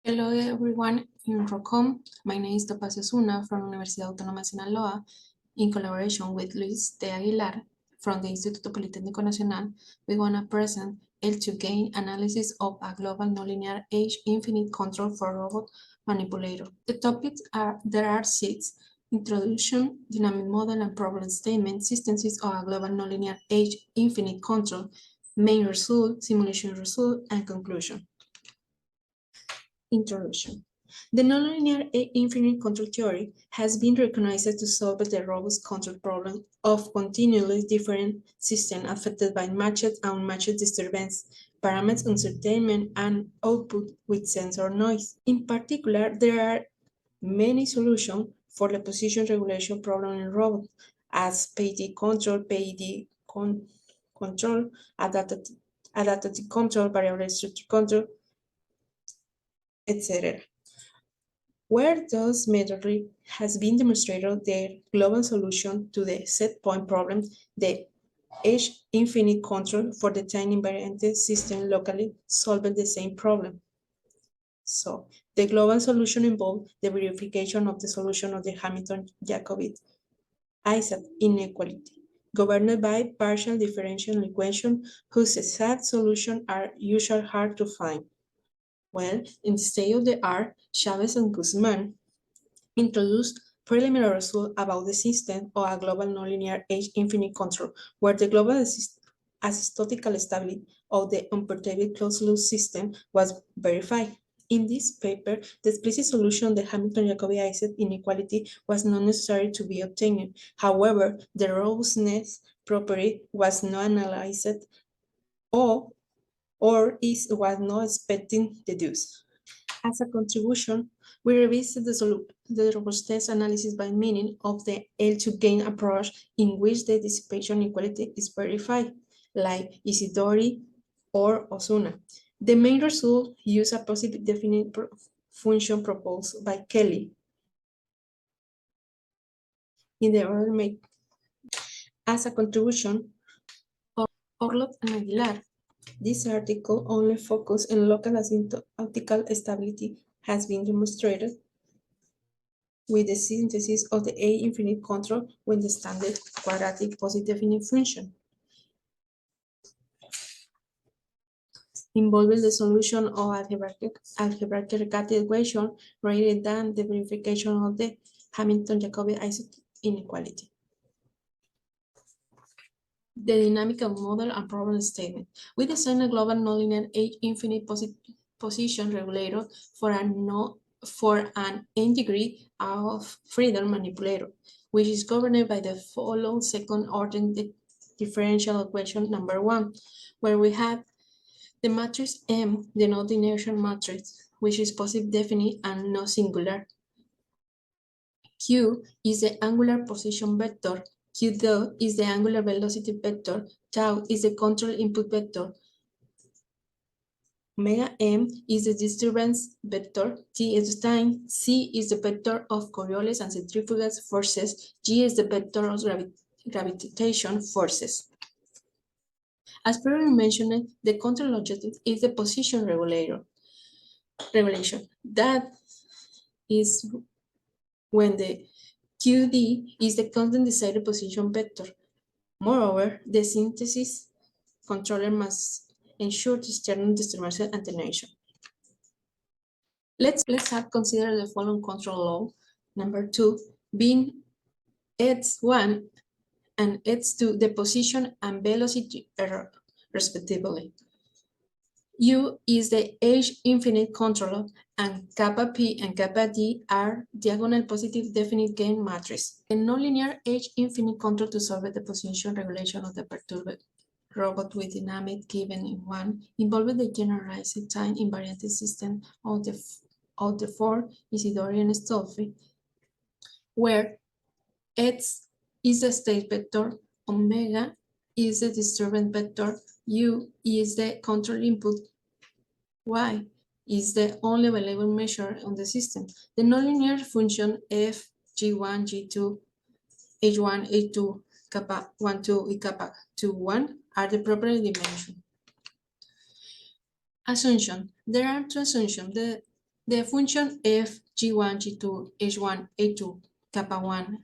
Hello everyone in Rocom. My name is Topacio Osuna from Universidad Autónoma de Sinaloa in collaboration with Luis de Aguilar from the Instituto Politecnico Nacional. We want to present L2 gain analysis of a global nonlinear H-infinite control for robot manipulator. The topics are, there are 6: introduction, dynamic model and problem statement, synthesis of a global nonlinear H-infinite control, main result, simulation result, and conclusion. Introduction. The nonlinear infinite control theory has been recognized to solve the robust control problem of continually different systems affected by matched and unmatched disturbance, parameters, uncertainty, and output with sensor noise. In particular, there are many solutions for the position regulation problem in robots, as PID control, control, adaptive control, variable structure control, etc. Where those methodology has been demonstrated their global solution to the set point problem, the H-infinite control for the tiny invariant system locally solved the same problem. So the global solution involved the verification of the solution of the Hamilton-Jacobi-Isaacs inequality, governed by partial differential equations whose exact solutions are usually hard to find. Well, in the state of the art, Chavez and Guzman introduced preliminary results about the system of a global nonlinear H-infinite control, where the global asymptotical stability of the unperturbed closed-loop system was verified. In this paper, the explicit solution of the Hamilton-Jacobi-Isaacs inequality was not necessary to be obtained. However, the robustness property was not analyzed or was not expecting deduced. As a contribution, we revisit the robustness analysis by meaning of the L2 gain approach in which the dissipation equality is verified, like Isidori or Osuna. The main result use a positive definite function proposed by Kelly in the order made. As a contribution of Orlov and Aguilar, this article only focuses on local asymptotical stability has been demonstrated with the synthesis of the A-infinite control with the standard quadratic positive definite function, involving the solution of algebraic equation rather than the verification of the Hamilton-Jacobi-Isaacs inequality. The dynamic model and problem statement. We designed a global nonlinear H-infinite position regulator for an n-degree of freedom manipulator, which is governed by the following second-order differential equation number 1, where we have the matrix M, the non-inertial matrix, which is positive definite and not singular. Q is the angular position vector. Q dot is the angular velocity vector. Tau is the control input vector. Omega M is the disturbance vector. T is time. C is the vector of Coriolis and centrifugal forces. G is the vector of gravitation forces. As previously mentioned, the control objective is the position regulation. That is when the QD is the constant desired position vector. Moreover, the synthesis controller must ensure the external disturbance attenuation. Let's consider the following control law. Number 2, being x1 and x2, the position and velocity error, respectively. U is the H-infinite controller, and kappa P and kappa D are diagonal positive definite gain matrices. The nonlinear H-infinite control to solve the position regulation of the perturbed robot with dynamic given in 1 involved the generalized time invariant system of the 4 Isidori and Stolfi, where X is the state vector, omega is the disturbance vector, U is the control input, Y is the only available measure on the system. The nonlinear function f, g1, g2, h1, h2, kappa 1, 2, and kappa 2, 1 are the proper dimensions. Assumption. There are two assumptions. The function f, g1, g2, h1, h2, kappa 1,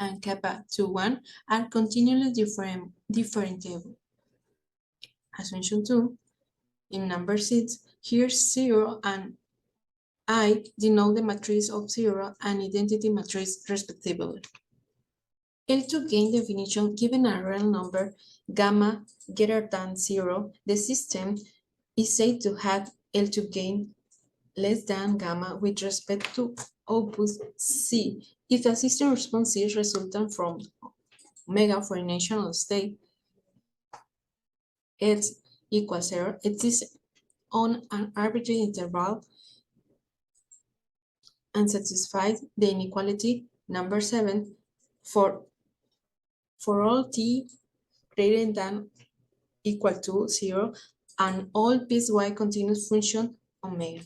and kappa 2, 1 are continually differentiable. Assumption 2, in number 6, here 0 and I denote the matrix of 0 and identity matrix respectively. L2 gain definition, given a real number gamma greater than 0, the system is said to have L2 gain less than gamma with respect to output C. If the system response is resultant from omega for initial state x equals 0, it is on an arbitrary interval and satisfies the inequality number 7 for all t greater than equal to 0 and all piecewise continuous function omega.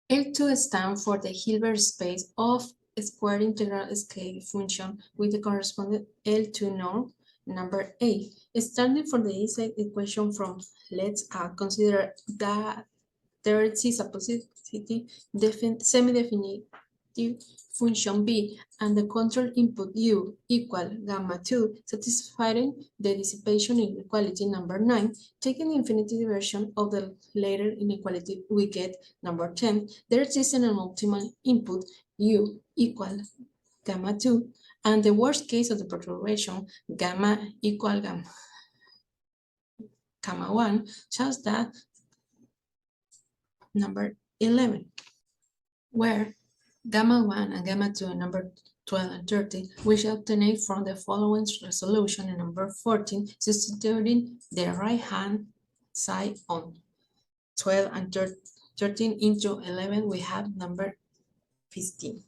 L2 stands for the Hilbert space of a square integral scale function with the corresponding L2 norm number 8. Starting from the inside equation from, let's consider that there exists a positive semi-definitive function b and the control input u equal gamma 2, satisfying the dissipation inequality number 9. Taking the infinity version of the later inequality, we get number 10. There exists an optimal input u equal gamma 2 and the worst case of the perturbation gamma equal gamma 1 shows that number 11, where gamma 1 and gamma 2 number 12 and 13, we shall obtain from the following resolution in number 14, substituting the right-hand side on 12 and 13 into 11, we have number 15.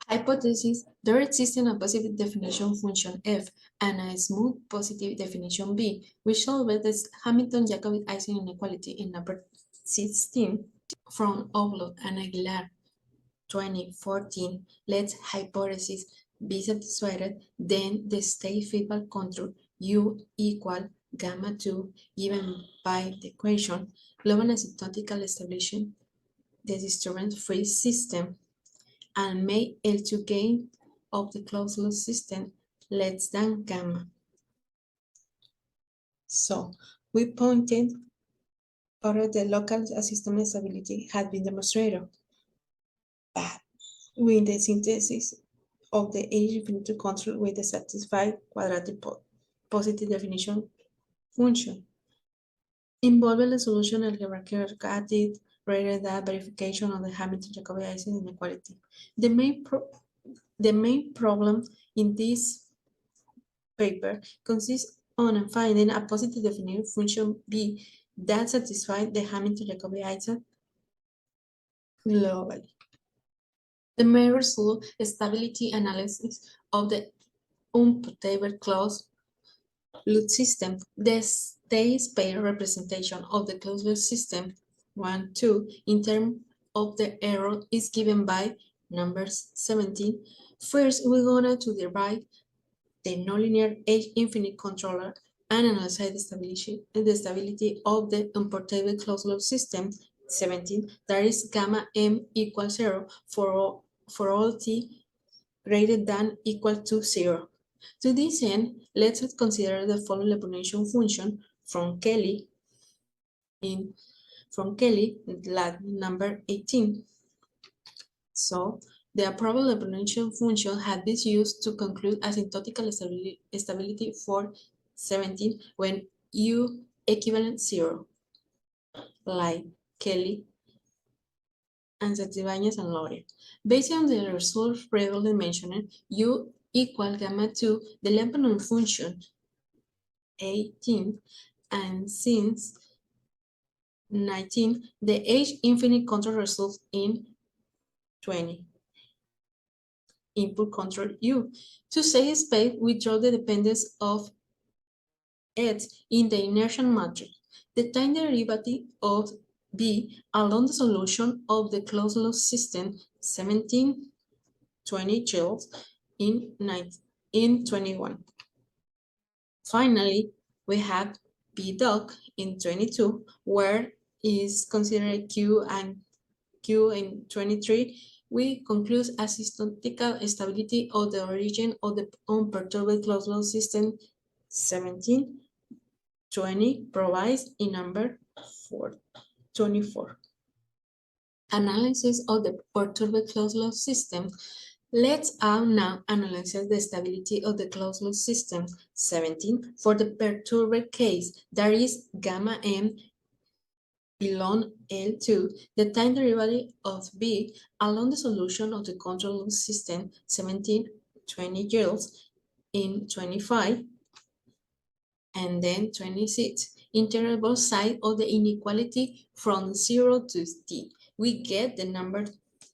Hypothesis, there exists a positive definition function f and a smooth positive definition b. We solve this Hamilton-Jacobi-Isaacs inequality in number 16 from Oblot and Aguilar 2014. Let hypothesis be satisfied, then the state feedback control u equal gamma 2 given by the equation global asymptotical establishing the disturbance-free system and make L2 gain of the closed loop system less than gamma. So we pointed out the local system stability had been demonstrated, but with the synthesis of the H-infinity control with the satisfied quadratic positive definition function involving the solution algebraic rather than verification of the Hamilton-Jacobi-Isaacs inequality. The main problem in this paper consists on finding a positive definition function b that satisfies the Hamilton-Jacobi-Isaacs globally. The main result is stability analysis of the Unperturbed closed loop system. The state space representation of the closed loop system 1, 2 in terms of the error is given by numbers 17. First, we're going to derive the nonlinear H-infinity controller and analyze the stability of the unperturbed closed loop system 17, that is gamma m equals 0 for all t greater than equal to 0. To this end, let's consider the following Lyapunov function from Kelly number 18. So the approval Lyapunov function had been used to conclude asymptotical stability for 17 when u equivalent 0, like Kelly and Santibáñez and Lore. Based on the results previously mentioned, u equal gamma 2, the Lyapunov function 18, and since 19, the H-infinite control results in 20. Input control u. To save space, we draw the dependence of x in the inertial matrix. The time derivative of b along the solution of the closed loop system 17, 20 joules in 21. Finally, we have b dot in 22, where is considered Q and Q in 23, we conclude asymptotical stability of the origin of the unperturbed closed loop system 17, 20 provides in number 24. Analysis of the perturbed closed loop system. Let's now analyze the stability of the closed loop system 17 for the perturbed case, that is gamma m belong L2, the time derivative of B along the solution of the control loop system 17, 20 yields in 25, and then 26. Integrate both sides of the inequality from 0 to t. We get the number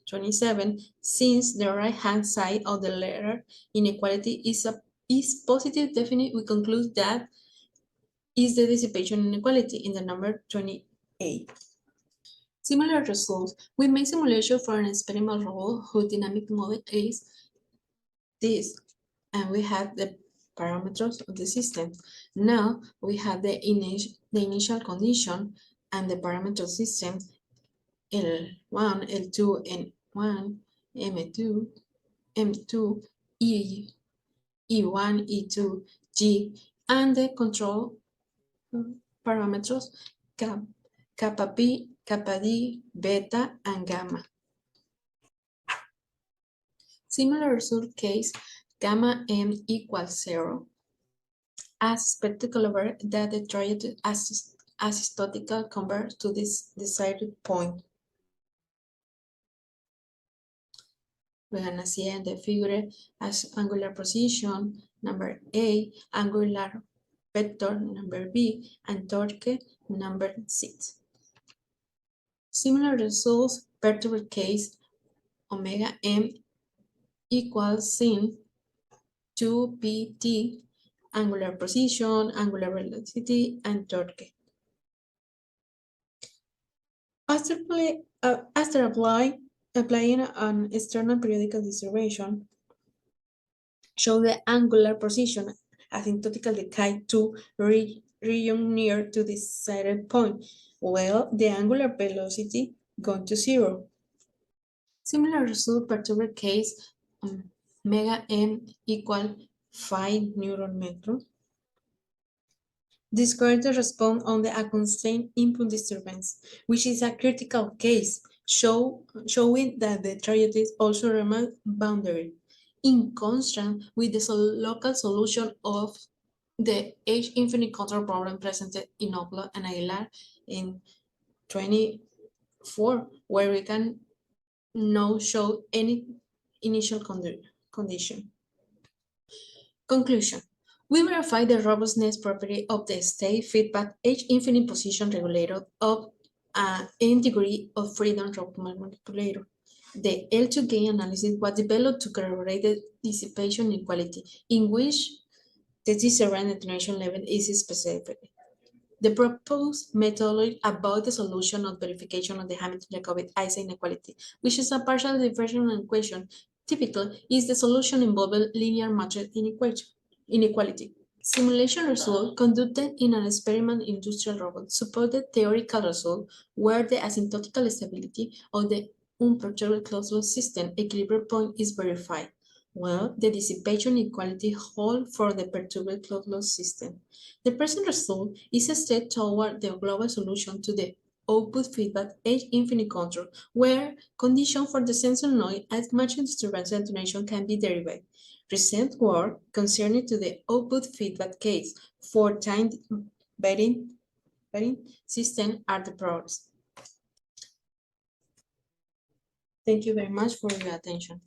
27. Since the right-hand side of the letter inequality is positive definite, we conclude that is the dissipation inequality in the number 28. Similar results, we make simulation for an experimental robot whose dynamic model is this, and we have the parameters of the system. Now we have the initial condition and the parameter system L1, L2, N1, M2, M2, E1, E2, G, and the control parameters kappa P, kappa D, beta, and gamma. Similar result case, gamma m equals 0. As spectacular that the trajectory asymptotical converge to this desired point. We're gonna see in the figure as angular position, number A, angular vector, number B, and torque, number 6. Similar results, perturbed case, omega m equals sin 2pt, angular position, angular velocity, and torque. After applying an external periodical distribution, show the angular position asymptotical decay to region near to the desired point. Well, the angular velocity going to 0. Similar result perturbed case, omega m equal 5 Newton meter. Describe the response on the unconstrained input disturbance, which is a critical case, showing that the trajectory also remains boundary, in contrast with the local solution of the H-infinity control problem presented in Opla and Aguilar in 24, where we can now show any initial condition. Conclusion. We verify the robustness property of the state feedback H-infinity position regulator of n degree of freedom manipulator. The L2 gain analysis was developed to corroborate the dissipation inequality, in which the disarray detonation level is specified. The proposed methodology about the solution of verification of the Hamilton-Jacobi-Isaacs inequality, which is a partial differential equation, typically is the solution involving linear matrix inequality. Simulation result conducted in an experiment industrial robot supported theoretical result where the asymptotical stability of the unperturbed closed loop system equilibrium point is verified. Well, the dissipation inequality holds for the perturbed closed loop system. The present result is a step toward the global solution to the output feedback H-infinity control, where conditions for the sensor noise as matching disturbance and detonation can be derived. Recent work concerning to the output feedback case for time varying system are the progress. Thank you very much for your attention.